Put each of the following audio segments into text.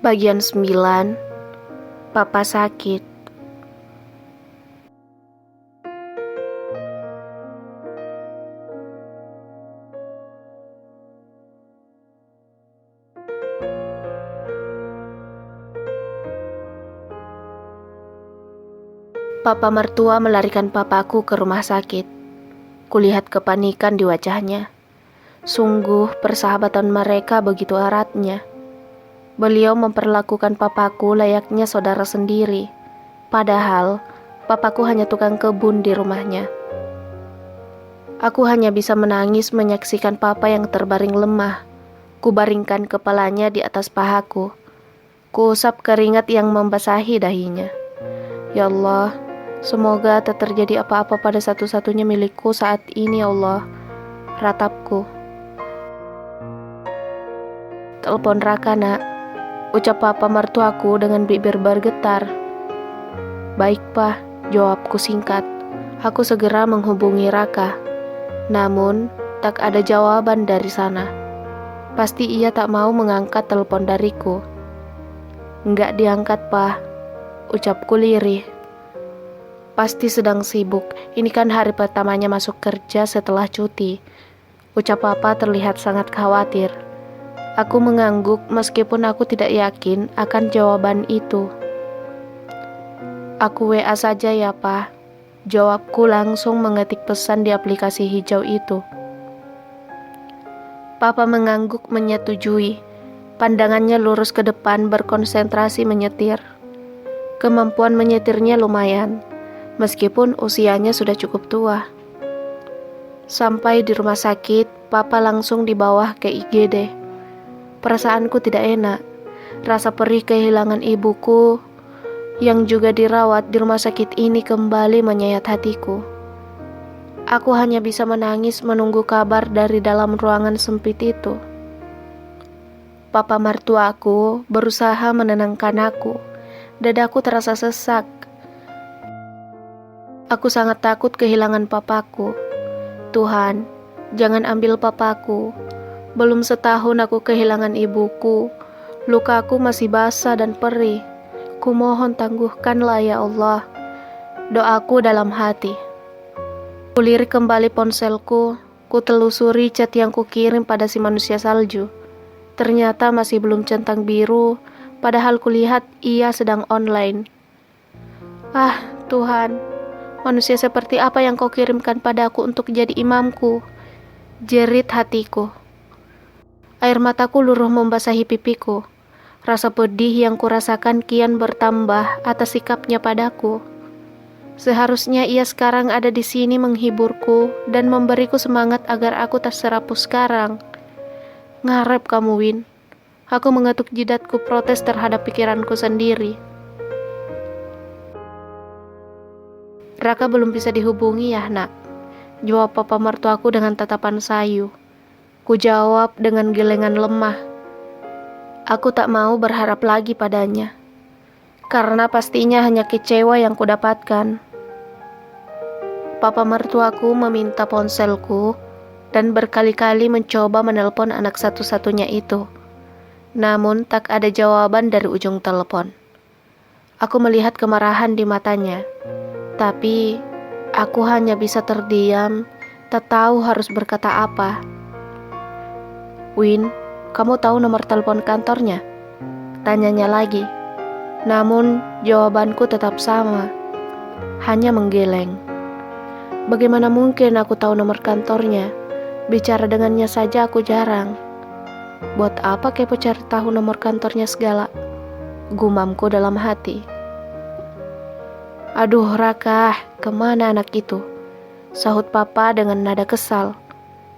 Bagian 9. Papa sakit. Papa mertua melarikan papaku ke rumah sakit. Kulihat kepanikan di wajahnya. Sungguh persahabatan mereka begitu eratnya. Beliau memperlakukan papaku layaknya saudara sendiri. Padahal papaku hanya tukang kebun di rumahnya. Aku hanya bisa menangis menyaksikan papa yang terbaring lemah. Kubaringkan kepalanya di atas pahaku. Kuusap keringat yang membasahi dahinya. Ya Allah, semoga tak terjadi apa-apa pada satu-satunya milikku saat ini, ya Allah. Ratapku. Telepon Raka, nak. Ucap papa mertuaku dengan bibir bergetar. Baik, Pak, jawabku singkat. Aku segera menghubungi Raka. Namun, tak ada jawaban dari sana. Pasti ia tak mau mengangkat telepon dariku. Enggak diangkat, Pak, ucapku lirih. Pasti sedang sibuk, ini kan hari pertamanya masuk kerja setelah cuti. Ucap papa terlihat sangat khawatir. Aku mengangguk meskipun aku tidak yakin akan jawaban itu. Aku WA saja ya, Pak. Jawabku langsung mengetik pesan di aplikasi hijau itu. Papa mengangguk menyetujui. Pandangannya lurus ke depan berkonsentrasi menyetir. Kemampuan menyetirnya lumayan, meskipun usianya sudah cukup tua. Sampai di rumah sakit, Papa langsung dibawa ke IGD. Perasaanku tidak enak. Rasa perih kehilangan ibuku yang juga dirawat di rumah sakit ini kembali menyayat hatiku. Aku hanya bisa menangis menunggu kabar dari dalam ruangan sempit itu. Papa mertuaku berusaha menenangkan aku. Dadaku terasa sesak. Aku sangat takut kehilangan papaku. Tuhan, jangan ambil papaku. Belum setahun aku kehilangan ibuku. Lukaku masih basah dan perih. Kumohon tangguhkanlah ya Allah. Doaku dalam hati. Kulirik kembali ponselku. Kutelusuri chat yang kukirim pada si manusia salju. Ternyata masih belum centang biru. Padahal kulihat ia sedang online. Ah, Tuhan. Manusia seperti apa yang kau kirimkan padaku untuk jadi imamku? Jerit hatiku. Air mataku luruh membasahi pipiku. Rasa pedih yang kurasakan kian bertambah atas sikapnya padaku. Seharusnya ia sekarang ada di sini menghiburku dan memberiku semangat agar aku tak serapuh sekarang. Ngarep kamu, Win. Aku mengetuk jidatku protes terhadap pikiranku sendiri. Raka belum bisa dihubungi ya, nak? Jawab papa mertuaku dengan tatapan sayu. Ku jawab dengan gelengan lemah. Aku tak mau berharap lagi padanya. Karena pastinya hanya kecewa yang kudapatkan. Papa mertuaku meminta ponselku dan berkali-kali mencoba menelpon anak satu-satunya itu. Namun tak ada jawaban dari ujung telepon. Aku melihat kemarahan di matanya. Tapi aku hanya bisa terdiam, tak tahu harus berkata apa. Win, kamu tahu nomor telepon kantornya? Tanyanya lagi. Namun jawabanku tetap sama. Hanya menggeleng. Bagaimana mungkin aku tahu nomor kantornya? Bicara dengannya saja aku jarang. Buat apa kepo cari tahu nomor kantornya segala? Gumamku dalam hati. Aduh Raka, kemana anak itu? Sahut papa dengan nada kesal.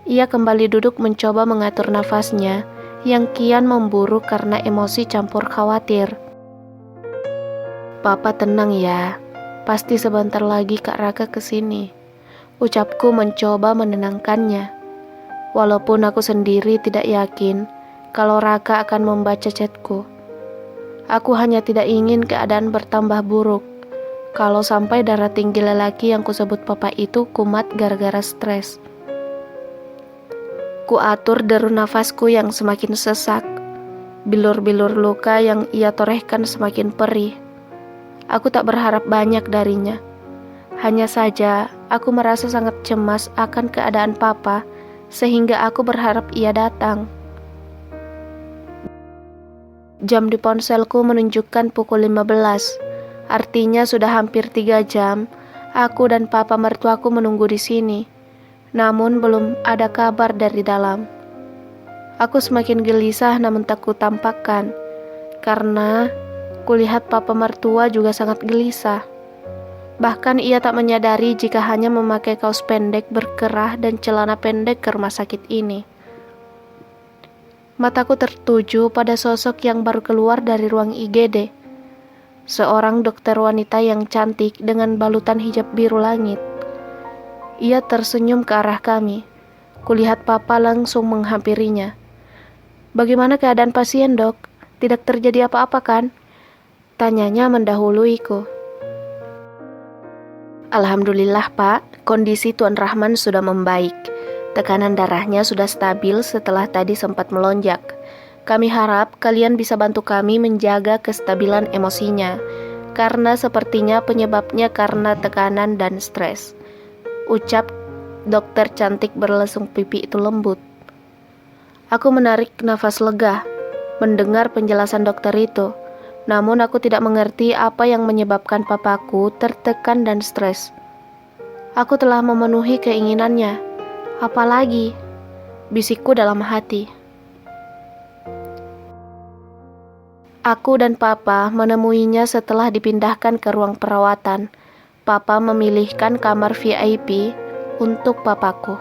Ia kembali duduk mencoba mengatur nafasnya yang kian memburuk karena emosi campur khawatir. Papa tenang ya, pasti sebentar lagi Kak Raka kesini. Ucapku mencoba menenangkannya. Walaupun aku sendiri tidak yakin kalau Raka akan membaca chatku. Aku hanya tidak ingin keadaan bertambah buruk. Kalau sampai darah tinggi lelaki yang kusebut papa itu kumat gara-gara stres. Ku atur deru nafasku yang semakin sesak. Bilur-bilur luka yang ia torehkan semakin perih. Aku tak berharap banyak darinya. Hanya saja, aku merasa sangat cemas akan keadaan papa, sehingga aku berharap ia datang. Jam di ponselku menunjukkan pukul 15, artinya sudah hampir 3 jam, aku dan papa mertuaku menunggu di sini. Namun belum ada kabar dari dalam. Aku semakin gelisah namun tak kutampakkan, karena kulihat papa mertua juga sangat gelisah. Bahkan ia tak menyadari jika hanya memakai kaos pendek berkerah dan celana pendek ke rumah sakit ini. Mataku tertuju pada sosok yang baru keluar dari ruang IGD. Seorang dokter wanita yang cantik dengan balutan hijab biru langit. Ia tersenyum ke arah kami. Kulihat papa langsung menghampirinya. "Bagaimana keadaan pasien, Dok? Tidak terjadi apa-apa kan?" tanyanya mendahuluiku. "Alhamdulillah, Pak. Kondisi Tuan Rahman sudah membaik. Tekanan darahnya sudah stabil setelah tadi sempat melonjak. Kami harap kalian bisa bantu kami menjaga kestabilan emosinya, karena sepertinya penyebabnya karena tekanan dan stres," ucap dokter cantik berlesung pipi itu lembut. Aku menarik nafas lega mendengar penjelasan dokter itu. Namun aku tidak mengerti apa yang menyebabkan papaku tertekan dan stres. Aku telah memenuhi keinginannya. Apalagi? Bisikku dalam hati. Aku dan papa menemuinya setelah dipindahkan ke ruang perawatan. Papa memilihkan kamar VIP untuk papaku.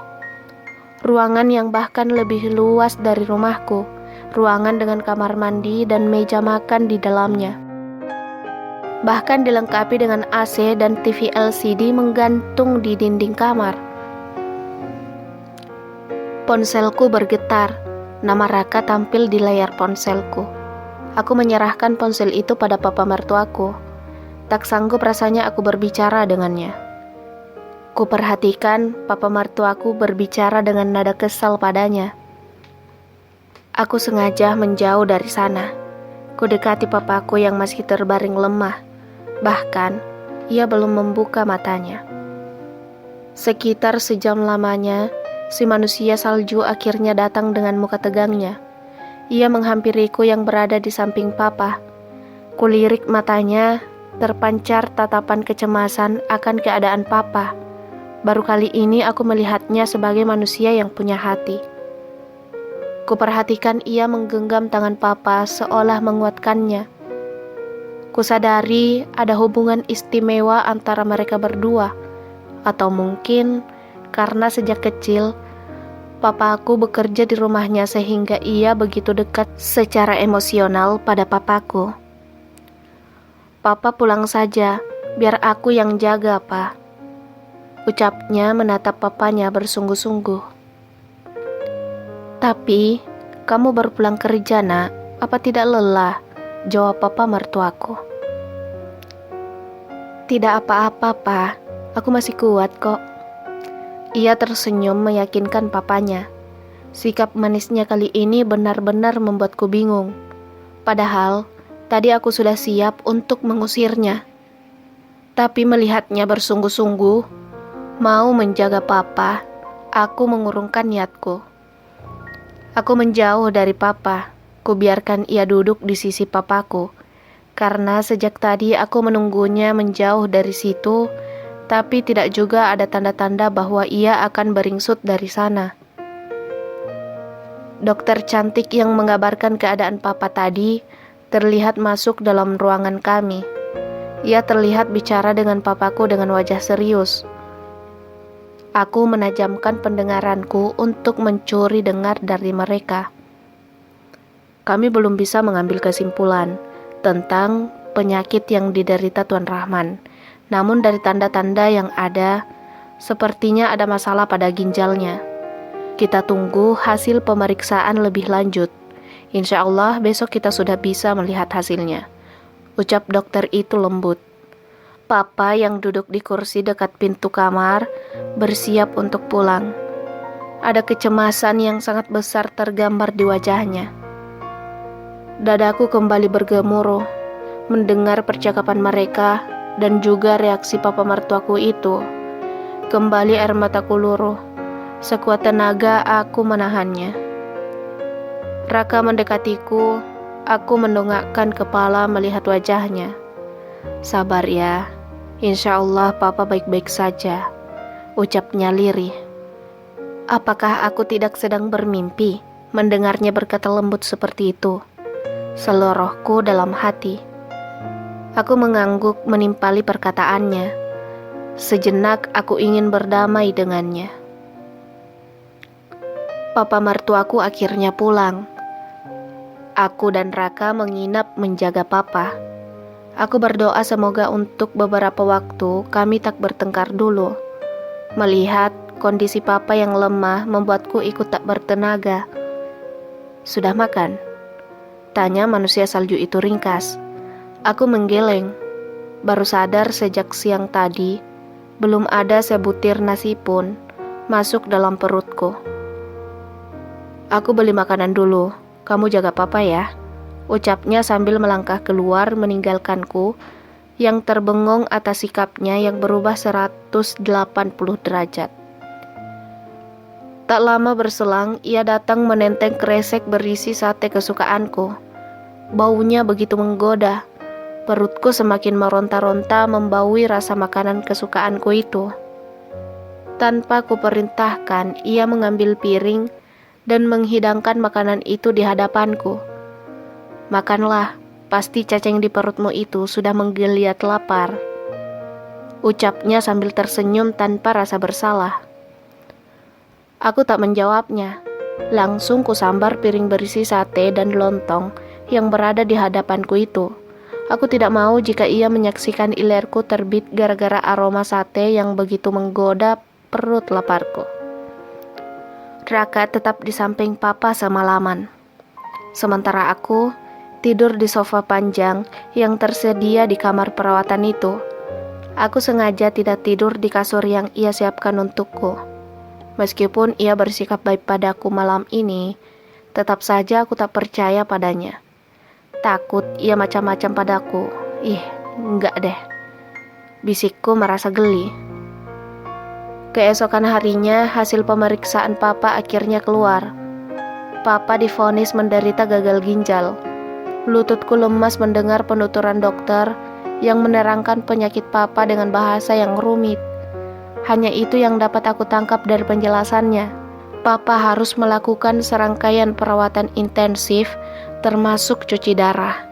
Ruangan yang bahkan lebih luas dari rumahku. Ruangan dengan kamar mandi dan meja makan di dalamnya. Bahkan dilengkapi dengan AC dan TV LCD menggantung di dinding kamar. Ponselku bergetar. Nama Raka tampil di layar ponselku. Aku menyerahkan ponsel itu pada papa mertuaku. Tak sanggup rasanya aku berbicara dengannya. Kuperhatikan papa mertuaku berbicara dengan nada kesal padanya. Aku sengaja menjauh dari sana. Kudekati papaku yang masih terbaring lemah. Bahkan, ia belum membuka matanya. Sekitar sejam lamanya, si manusia salju akhirnya datang dengan muka tegangnya. Ia menghampiriku yang berada di samping papa. Kulirik matanya, terpancar tatapan kecemasan akan keadaan papa. Baru kali ini aku melihatnya sebagai manusia yang punya hati. Kuperhatikan ia menggenggam tangan papa seolah menguatkannya. Kusadari ada hubungan istimewa antara mereka berdua. Atau mungkin karena sejak kecil papaku bekerja di rumahnya sehingga ia begitu dekat secara emosional pada papaku. "Papa pulang saja, biar aku yang jaga, Pa," ucapnya menatap papanya bersungguh-sungguh. "Tapi, kamu baru pulang kerja, Nak. Apa tidak lelah?" jawab papa mertuaku. "Tidak apa-apa, Pa. Aku masih kuat kok." Ia tersenyum meyakinkan papanya. Sikap manisnya kali ini benar-benar membuatku bingung. Padahal, tadi aku sudah siap untuk mengusirnya. Tapi melihatnya bersungguh-sungguh, mau menjaga papa, aku mengurungkan niatku. Aku menjauh dari papa. Kubiarkan ia duduk di sisi papaku. Karena sejak tadi aku menunggunya menjauh dari situ, tapi tidak juga ada tanda-tanda bahwa ia akan beringsut dari sana. Dokter cantik yang mengabarkan keadaan papa tadi terlihat masuk dalam ruangan kami. Ia terlihat bicara dengan papaku dengan wajah serius. Aku menajamkan pendengaranku untuk mencuri dengar dari mereka. Kami belum bisa mengambil kesimpulan tentang penyakit yang diderita Tuan Rahman. Namun dari tanda-tanda yang ada, sepertinya ada masalah pada ginjalnya. Kita tunggu hasil pemeriksaan lebih lanjut. Insya Allah besok kita sudah bisa melihat hasilnya, ucap dokter itu lembut. Papa yang duduk di kursi dekat pintu kamar bersiap untuk pulang. Ada kecemasan yang sangat besar tergambar di wajahnya. Dadaku kembali bergemuruh mendengar percakapan mereka dan juga reaksi papa mertuaku itu. Kembali air mataku luruh. Sekuat tenaga aku menahannya. Raka mendekatiku, aku mendongakkan kepala melihat wajahnya. Sabar ya, insya Allah papa baik-baik saja, ucapnya lirih. Apakah aku tidak sedang bermimpi mendengarnya berkata lembut seperti itu? Seluruhku dalam hati. Aku mengangguk menimpali perkataannya. Sejenak aku ingin berdamai dengannya. Papa mertuaku akhirnya pulang. Aku dan Raka menginap menjaga papa. Aku berdoa semoga untuk beberapa waktu kami tak bertengkar dulu. Melihat kondisi papa yang lemah membuatku ikut tak bertenaga. Sudah makan? Tanya manusia salju itu ringkas. Aku menggeleng. Baru sadar sejak siang tadi, belum ada sebutir nasi pun masuk dalam perutku. Aku beli makanan dulu, kamu jaga papa ya, ucapnya sambil melangkah keluar meninggalkanku yang terbengong atas sikapnya yang berubah 180 derajat. Tak lama berselang, ia datang menenteng kresek berisi sate kesukaanku. Baunya begitu menggoda, perutku semakin meronta-ronta membaui rasa makanan kesukaanku itu. Tanpa kuperintahkan, ia mengambil piring dan menghidangkan makanan itu di hadapanku. Makanlah, pasti cacing di perutmu itu sudah menggeliat lapar, ucapnya sambil tersenyum tanpa rasa bersalah. Aku tak menjawabnya, langsung kusambar piring berisi sate dan lontong yang berada di hadapanku itu. Aku tidak mau jika ia menyaksikan ilerku terbit gara-gara aroma sate yang begitu menggoda perut laparku. Raka tetap di samping papa semalaman. Sementara aku tidur di sofa panjang yang tersedia di kamar perawatan itu. Aku sengaja tidak tidur di kasur yang ia siapkan untukku. Meskipun ia bersikap baik padaku malam ini, tetap saja aku tak percaya padanya. Takut ia macam-macam padaku. Enggak deh. Bisikku merasa geli. Keesokan harinya, hasil pemeriksaan papa akhirnya keluar. Papa divonis menderita gagal ginjal. Lututku lemas mendengar penuturan dokter yang menerangkan penyakit papa dengan bahasa yang rumit. Hanya itu yang dapat aku tangkap dari penjelasannya. Papa harus melakukan serangkaian perawatan intensif, termasuk cuci darah.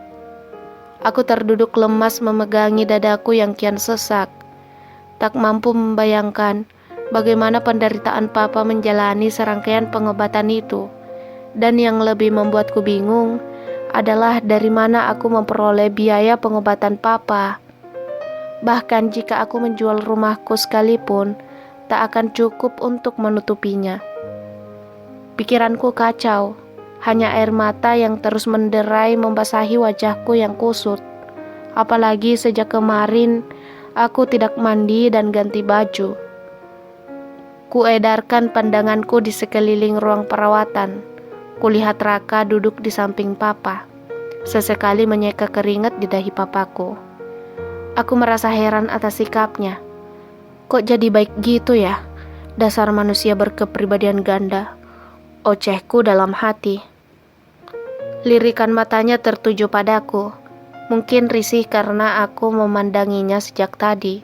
Aku terduduk lemas memegangi dadaku yang kian sesak. Tak mampu membayangkan bagaimana penderitaan papa menjalani serangkaian pengobatan itu. Dan yang lebih membuatku bingung adalah dari mana aku memperoleh biaya pengobatan papa. Bahkan jika aku menjual rumahku sekalipun, tak akan cukup untuk menutupinya. Pikiranku kacau, hanya air mata yang terus menderai membasahi wajahku yang kusut. Apalagi sejak kemarin, aku tidak mandi dan ganti baju. Kuedarkan pandanganku di sekeliling ruang perawatan. Kulihat Raka duduk di samping papa. Sesekali menyeka keringat di dahi papaku. Aku merasa heran atas sikapnya. Kok jadi baik gitu ya? Dasar manusia berkepribadian ganda. Ocehku dalam hati. Lirikan matanya tertuju padaku. Mungkin risih karena aku memandanginya sejak tadi.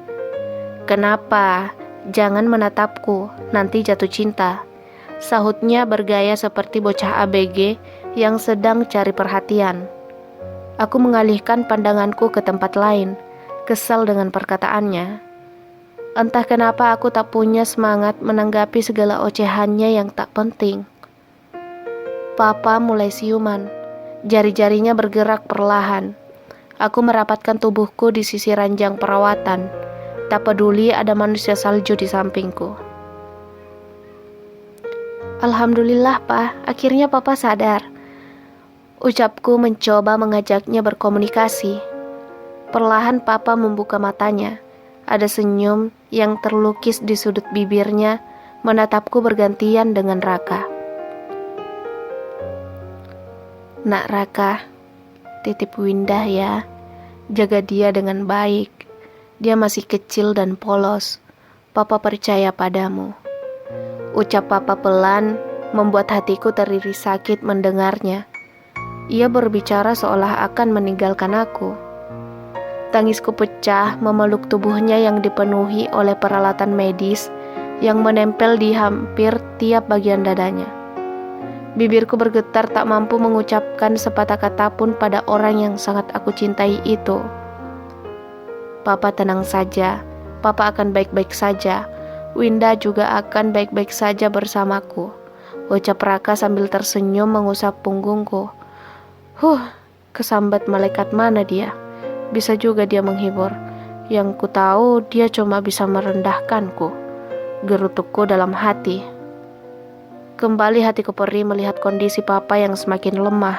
Kenapa? Jangan menatapku, nanti jatuh cinta. Sahutnya bergaya seperti bocah ABG yang sedang cari perhatian. Aku mengalihkan pandanganku ke tempat lain, kesal dengan perkataannya. Entah kenapa aku tak punya semangat menanggapi segala ocehannya yang tak penting. Papa mulai siuman, jari-jarinya bergerak perlahan. Aku merapatkan tubuhku di sisi ranjang perawatan, tak peduli ada manusia salju di sampingku. Alhamdulillah, Pak, akhirnya Papa sadar. Ucapku mencoba mengajaknya berkomunikasi. Perlahan Papa membuka matanya. Ada senyum yang terlukis di sudut bibirnya, menatapku bergantian dengan Raka. Nak Raka, Titip Windah ya. Jaga dia dengan baik. Dia masih kecil dan polos. Papa percaya padamu. Ucap papa pelan membuat hatiku teriris sakit mendengarnya. Ia berbicara seolah akan meninggalkan aku. Tangisku pecah memeluk tubuhnya yang dipenuhi oleh peralatan medis yang menempel di hampir tiap bagian dadanya. Bibirku bergetar tak mampu mengucapkan sepatah kata pun pada orang yang sangat aku cintai itu. Papa tenang saja, Papa akan baik-baik saja. Windah juga akan baik-baik saja bersamaku. Ucap Raka sambil tersenyum mengusap punggungku. Kesambat malaikat mana dia? Bisa juga dia menghibur. Yang ku tahu dia cuma bisa merendahkanku. Gerutukku dalam hati. Kembali hatiku perih melihat kondisi papa yang semakin lemah.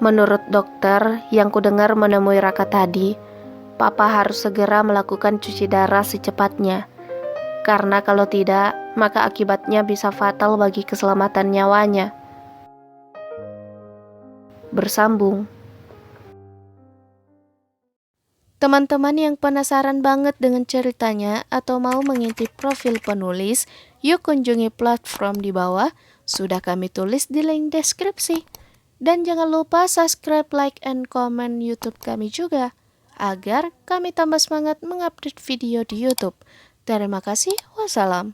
Menurut dokter yang kudengar menemui Raka tadi, papa harus segera melakukan cuci darah secepatnya. Karena kalau tidak, maka akibatnya bisa fatal bagi keselamatan nyawanya. Bersambung. Teman-teman yang penasaran banget dengan ceritanya atau mau mengintip profil penulis, yuk kunjungi platform di bawah, sudah kami tulis di link deskripsi. Dan jangan lupa subscribe, like, and comment YouTube kami juga, agar kami tambah semangat mengupdate video di YouTube. Terima kasih, wassalam.